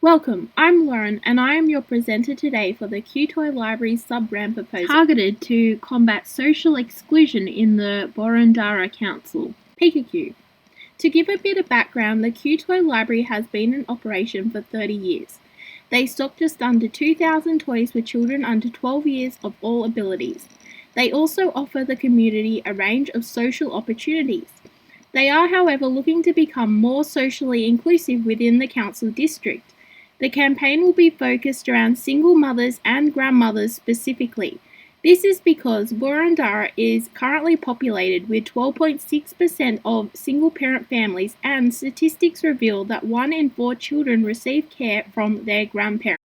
Welcome, I'm Lauren and I am your presenter today for the KEW Library sub-brand proposal targeted to combat social exclusion in the Boroondara Council, PKEW. To give a bit of background, the KEW Library has been in operation for 30 years. They stock just under 2,000 toys for children under 12 years of all abilities. They also offer the community a range of social opportunities. They are, however, looking to become more socially inclusive within the council district. The campaign will be focused around single mothers and grandmothers specifically. This is because Boroondara is currently populated with 12.6% of single-parent families, and statistics reveal that 1 in 4 children receive care from their grandparents.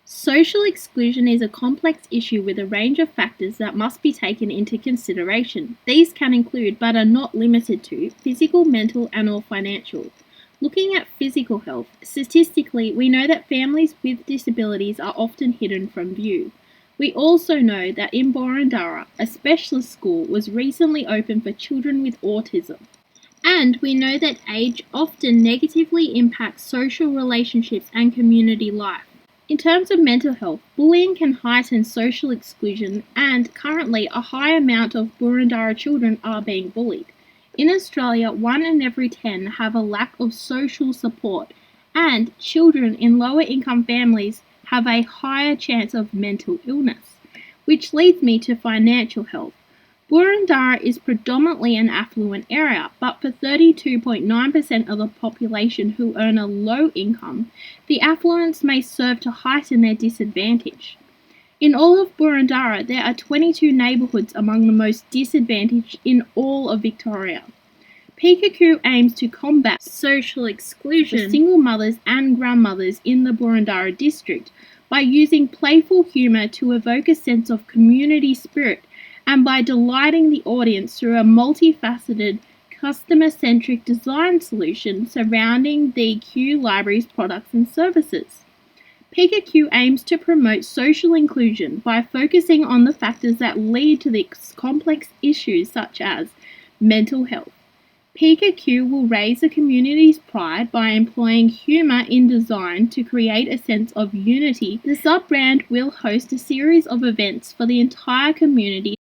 Social exclusion is a complex issue with a range of factors that must be taken into consideration. These can include, but are not limited to, physical, mental, and/or financial. Looking at physical health, statistically, we know that families with disabilities are often hidden from view. We also know that in Boroondara, a specialist school was recently opened for children with autism. And we know that age often negatively impacts social relationships and community life. In terms of mental health, bullying can heighten social exclusion, and currently a high amount of Boroondara children are being bullied. In Australia, 1 in every 10 have a lack of social support, and children in lower income families have a higher chance of mental illness. Which leads me to financial health. Boroondara is predominantly an affluent area, but for 32.9% of the population who earn a low income, the affluence may serve to heighten their disadvantage. In all of Boroondara, there are 22 neighbourhoods among the most disadvantaged in all of Victoria. PKEW aims to combat social exclusion for single mothers and grandmothers in the Boroondara district by using playful humour to evoke a sense of community spirit, and by delighting the audience through a multifaceted, customer-centric design solution surrounding the KEW Library's products and services. PKEW aims to promote social inclusion by focusing on the factors that lead to these complex issues such as mental health. PKEW will raise the community's pride by employing humour in design to create a sense of unity. The sub-brand will host a series of events for the entire community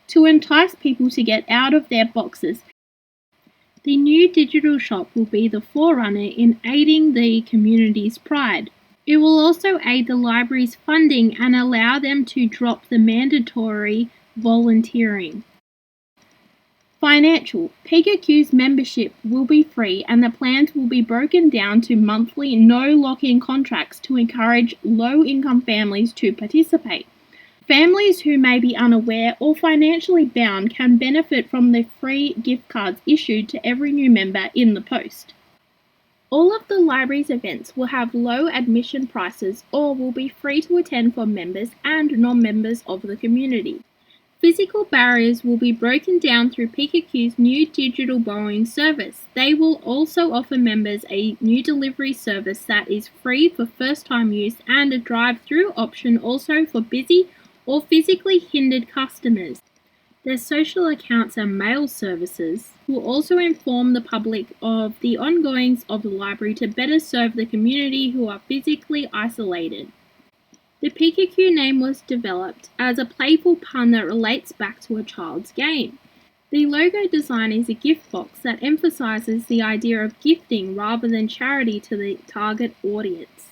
to entice people to get out of their boxes. The new digital shop will be the forerunner in aiding the community's pride. It will also aid the library's funding and allow them to drop the mandatory volunteering. Financial. PKEW's membership will be free, and the plans will be broken down to monthly no lock-in contracts to encourage low-income families to participate. Families who may be unaware or financially bound can benefit from the free gift cards issued to every new member in the post. All of the library's events will have low admission prices or will be free to attend for members and non-members of the community. Physical barriers will be broken down through PKEW's new digital borrowing service. They will also offer members a new delivery service that is free for first-time use, and a drive-through option also for busy or physically hindered customers. Their social accounts and mail services will also inform the public of the ongoings of the library to better serve the community who are physically isolated. The PKEW name was developed as a playful pun that relates back to a child's game. The logo design is a gift box that emphasizes the idea of gifting rather than charity to the target audience.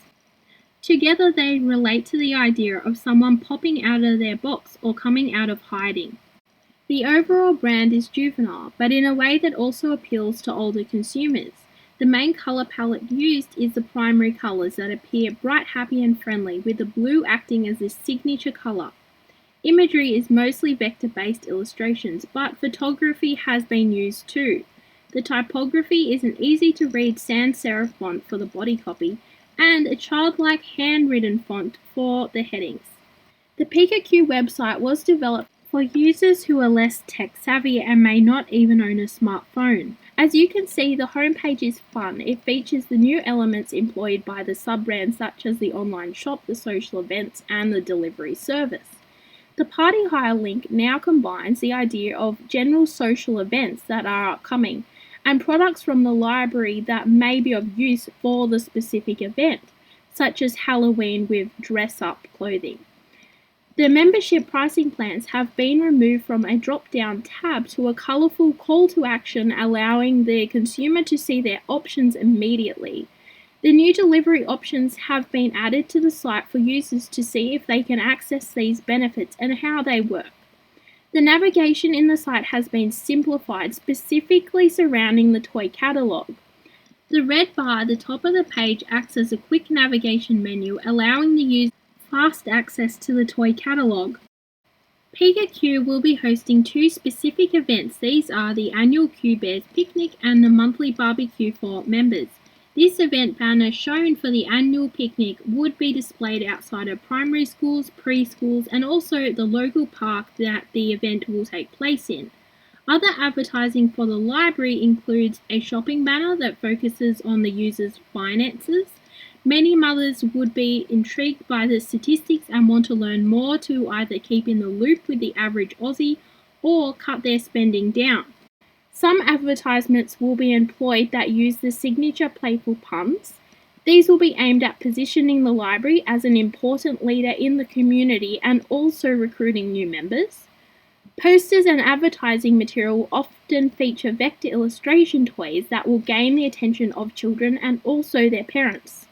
Together, they relate to the idea of someone popping out of their box or coming out of hiding. The overall brand is juvenile, but in a way that also appeals to older consumers. The main colour palette used is the primary colours that appear bright, happy and friendly, with the blue acting as the signature colour. Imagery is mostly vector-based illustrations, but photography has been used too. The typography is an easy-to-read sans serif font for the body copy, and a childlike handwritten font for the headings. The PKEW website was developed for users who are less tech-savvy and may not even own a smartphone. As you can see, the homepage is fun. It features the new elements employed by the sub-brands such as the online shop, the social events, and the delivery service. The party hire link now combines the idea of general social events that are upcoming and products from the library that may be of use for the specific event, such as Halloween with dress-up clothing. The membership pricing plans have been removed from a drop-down tab to a colourful call to action, allowing the consumer to see their options immediately. The new delivery options have been added to the site for users to see if they can access these benefits and how they work. The navigation in the site has been simplified, specifically surrounding the toy catalogue. The red bar at the top of the page acts as a quick navigation menu, allowing the user fast access to the toy catalogue. A KEW will be hosting two specific events. These are the annual Kew Bears Picnic and the monthly barbecue for members. This event banner shown for the annual picnic would be displayed outside of primary schools, preschools, and also the local park that the event will take place in. Other advertising for the library includes a shopping banner that focuses on the user's finances. Many mothers would be intrigued by the statistics and want to learn more to either keep in the loop with the average Aussie or cut their spending down. Some advertisements will be employed that use the signature playful puns. These will be aimed at positioning the library as an important leader in the community and also recruiting new members. Posters and advertising material will often feature vector illustration toys that will gain the attention of children and also their parents.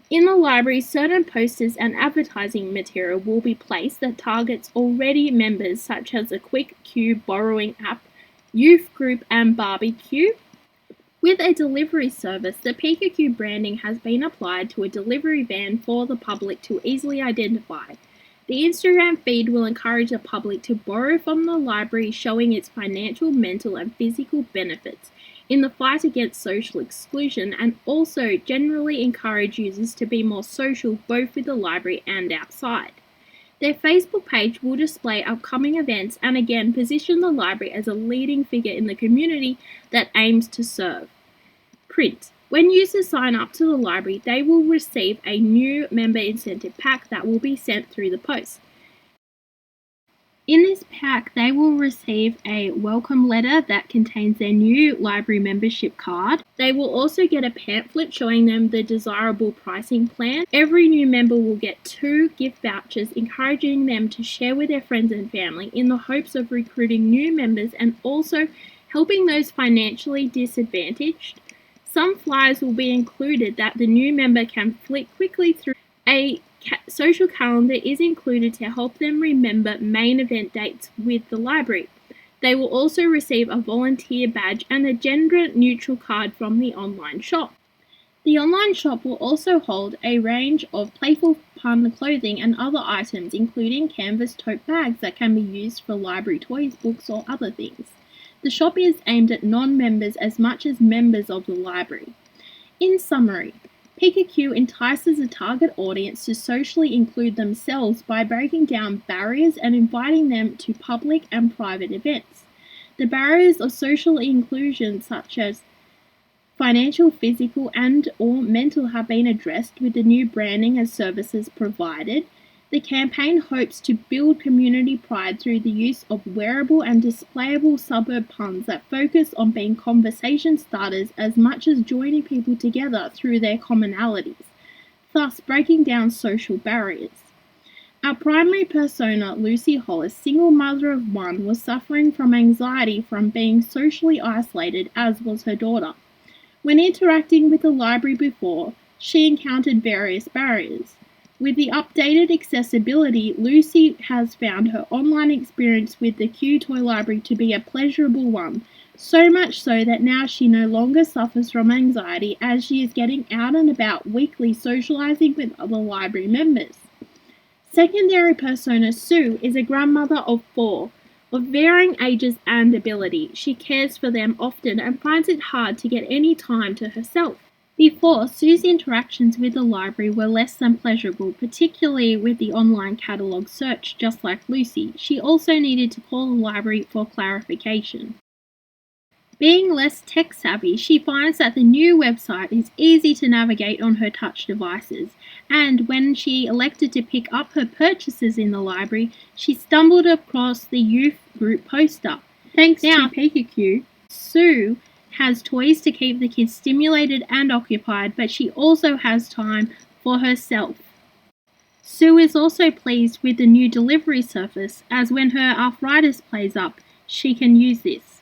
In the library, certain posters and advertising material will be placed that targets already members, such as a quick queue borrowing app, youth group, and barbecue. With a delivery service, the A KEW branding has been applied to a delivery van for the public to easily identify. The Instagram feed will encourage the public to borrow from the library, showing its financial, mental, and physical benefits in the fight against social exclusion, and also generally encourage users to be more social both with the library and outside. Their Facebook page will display upcoming events and again position the library as a leading figure in the community that aims to serve. Print. When users sign up to the library, they will receive a new member incentive pack that will be sent through the post. In this pack, they will receive a welcome letter that contains their new library membership card. They will also get a pamphlet showing them the desirable pricing plan. Every new member will get 2 gift vouchers, encouraging them to share with their friends and family in the hopes of recruiting new members and also helping those financially disadvantaged. Some flyers will be included that the new member can flick quickly through. A social calendar is included to help them remember main event dates with the library. They will also receive a volunteer badge and a gender-neutral card from the online shop. The online shop will also hold a range of playful pun clothing and other items, including canvas tote bags that can be used for library toys, books, or other things. The shop is aimed at non-members as much as members of the library. In summary, A KEW entices a target audience to socially include themselves by breaking down barriers and inviting them to public and private events. The barriers of social inclusion, such as financial, physical, and/or mental, have been addressed with the new branding and services provided. The campaign hopes to build community pride through the use of wearable and displayable suburb puns that focus on being conversation starters as much as joining people together through their commonalities, thus breaking down social barriers. Our primary persona, Lucy Hollis, single mother of 1, was suffering from anxiety from being socially isolated, as was her daughter. When interacting with the library before, she encountered various barriers. With the updated accessibility, Lucy has found her online experience with the Kew Toy Library to be a pleasurable one, so much so that now she no longer suffers from anxiety as she is getting out and about weekly socializing with other library members. Secondary persona Sue is a grandmother of 4, of varying ages and ability. She cares for them often and finds it hard to get any time to herself. Before, Sue's interactions with the library were less than pleasurable, particularly with the online catalogue search, just like Lucy. She also needed to call the library for clarification. Being less tech-savvy, she finds that the new website is easy to navigate on her touch devices, and when she elected to pick up her purchases in the library, she stumbled across the youth group poster. Thanks to A KEW, Sue has toys to keep the kids stimulated and occupied, but she also has time for herself. Sue is also pleased with the new delivery service, as when her arthritis plays up, she can use this.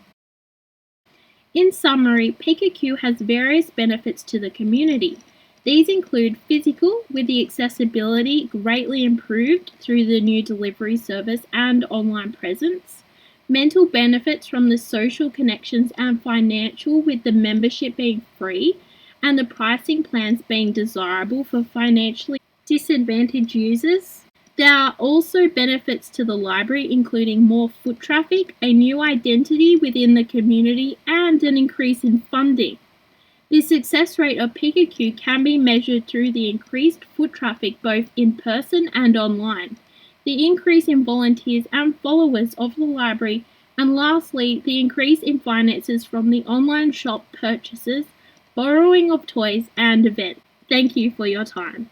In summary, PEW has various benefits to the community. These include physical, with the accessibility greatly improved through the new delivery service and online presence; mental benefits from the social connections; and financial, with the membership being free and the pricing plans being desirable for financially disadvantaged users. There are also benefits to the library, including more foot traffic, a new identity within the community, and an increase in funding. The success rate of PEW can be measured through the increased foot traffic both in person and online, the increase in volunteers and followers of the library, and lastly, the increase in finances from the online shop purchases, borrowing of toys, and events. Thank you for your time.